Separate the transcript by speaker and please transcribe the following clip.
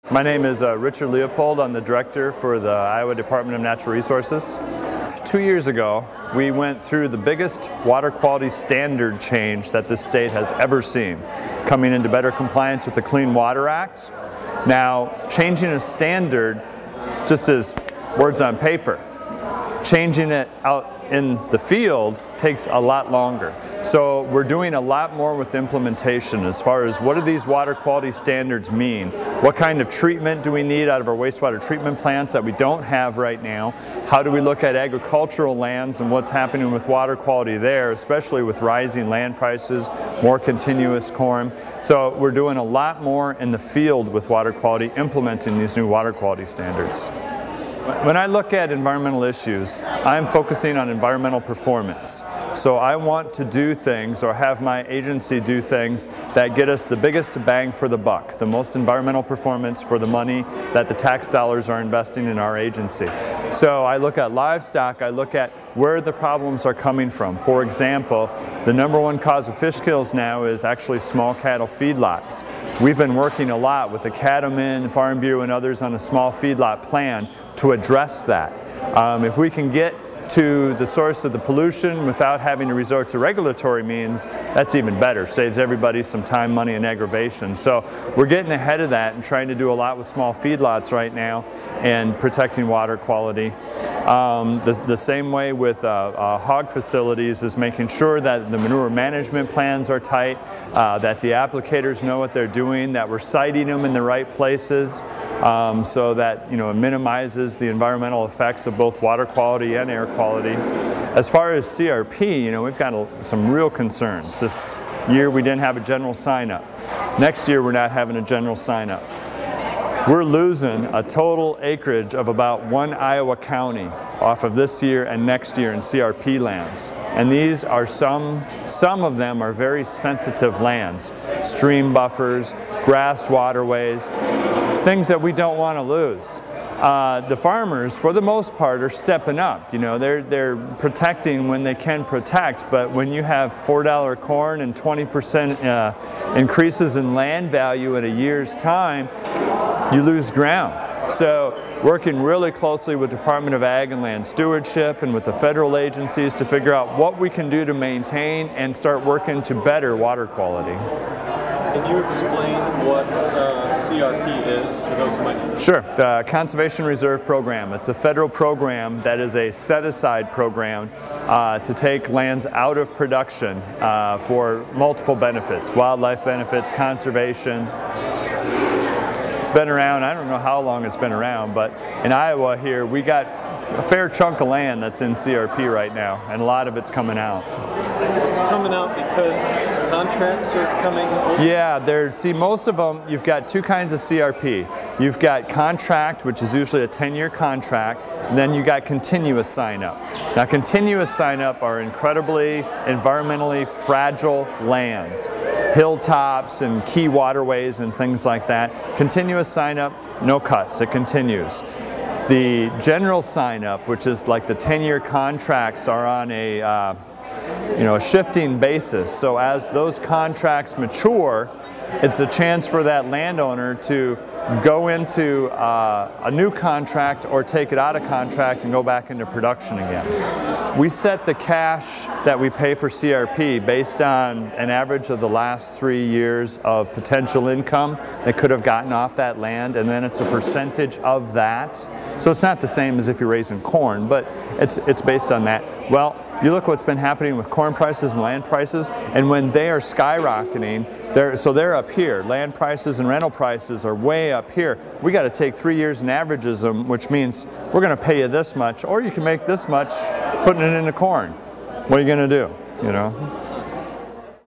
Speaker 1: My name is Richard Leopold. I'm the director for the Iowa Department of Natural Resources. 2 years ago, we went through the biggest water quality standard change that this state has ever seen, coming into better compliance with the Clean Water Act. Now, changing a standard just as words on paper. Changing it out in the field takes a lot longer. So we're doing a lot more with implementation as far as what do these water quality standards mean? What kind of treatment do we need out of our wastewater treatment plants that we don't have right now? How do we look at agricultural lands and what's happening with water quality there, especially with rising land prices, more continuous corn? So we're doing a lot more in the field with water quality, implementing these new water quality standards. When I look at environmental issues, I'm focusing on environmental performance. So I want to do things, or have my agency do things, that get us the biggest bang for the buck, the most environmental performance for the money that the tax dollars are investing in our agency. So I look at livestock, I look at where the problems are coming from. For example, the #1 cause of fish kills now is actually small cattle feedlots. We've been working a lot with the Cattlemen, Farm Bureau, and others on a small feedlot plan to address that. If we can get to the source of the pollution without having to resort to regulatory means, that's even better. Saves everybody some time, money, and aggravation. So we're getting ahead of that and trying to do a lot with small feedlots right now and protecting water quality. The same way with hog facilities is making sure that the manure management plans are tight, that the applicators know what they're doing, that we're siting them in the right places, so that it minimizes the environmental effects of both water quality and air quality. As far as CRP, we've got some real concerns. This year we didn't have a general sign-up. Next year we're not having a general sign-up. We're losing a total acreage of about 1 Iowa county off of this year and next year in CRP lands. And these are some of them are very sensitive lands. Stream buffers, grassed waterways, things that we don't want to lose. The farmers, for the most part, are stepping up. They're protecting when they can protect, but when you have $4 corn and 20% increases in land value in a year's time, you lose ground. So working really closely with Department of Ag and Land Stewardship and with the federal agencies to figure out what we can do to maintain and start working to better water quality.
Speaker 2: Can you explain what CRP is for those who might know?
Speaker 1: Sure. The Conservation Reserve Program. It's a federal program that is a set-aside program to take lands out of production for multiple benefits, wildlife benefits, conservation. It's been around, I don't know how long it's been around, but in Iowa here we got a fair chunk of land that's in CRP right now, and a lot of it's coming out.
Speaker 2: It's coming out because contracts are coming over?
Speaker 1: Yeah, see, most of them, you've got two kinds of CRP. You've got contract, which is usually a 10-year contract, and then you got continuous sign-up. Now, continuous sign-up are incredibly environmentally fragile lands, hilltops and key waterways and things like that. Continuous sign-up, no cuts, it continues. The general sign-up, which is like the 10-year contracts, are on a shifting basis. So as those contracts mature, it's a chance for that landowner to go into a new contract or take it out of contract and go back into production again. We set the cash that we pay for CRP based on an average of the last 3 years of potential income they could have gotten off that land, and then it's a percentage of that. So it's not the same as if you're raising corn, but it's based on that. Well, you look what's been happening with corn prices and land prices, and when they are skyrocketing, they're up here. Land prices and rental prices are way up here. We got to take 3 years and averages them, which means we're going to pay you this much, or you can make this much putting it into corn. What are you going to do?